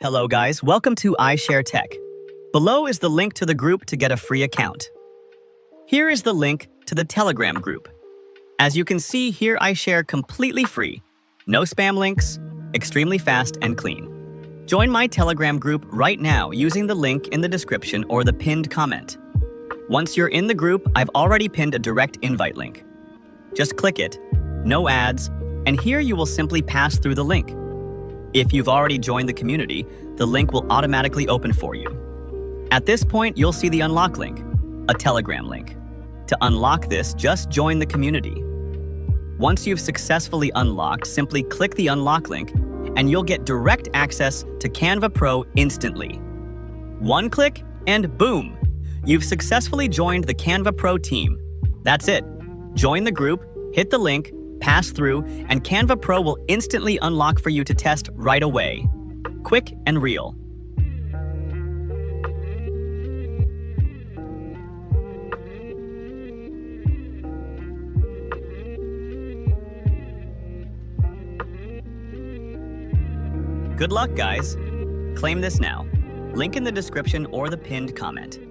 Hello guys, welcome to iShare Tech. Below is the link to the group to get a free account. Here is the link to the Telegram group. As you can see here, I share completely free. No spam links, extremely fast and clean. Join my Telegram group right now using the link in the description or the pinned comment. Once you're in the group, I've already pinned a direct invite link. Just click it, no ads, and here you will simply pass through the link. If you've already joined the community, the link will automatically open for you. At this point, you'll see the unlock link, a Telegram link. To unlock this, just join the community. Once you've successfully unlocked, simply click the unlock link and you'll get direct access to Canva Pro instantly. One click and boom, you've successfully joined the Canva Pro team. That's it. Join the group, hit the link, pass through, and Canva Pro will instantly unlock for you to test right away. Quick and real. Good luck, guys. Claim this now. Link in the description or the pinned comment.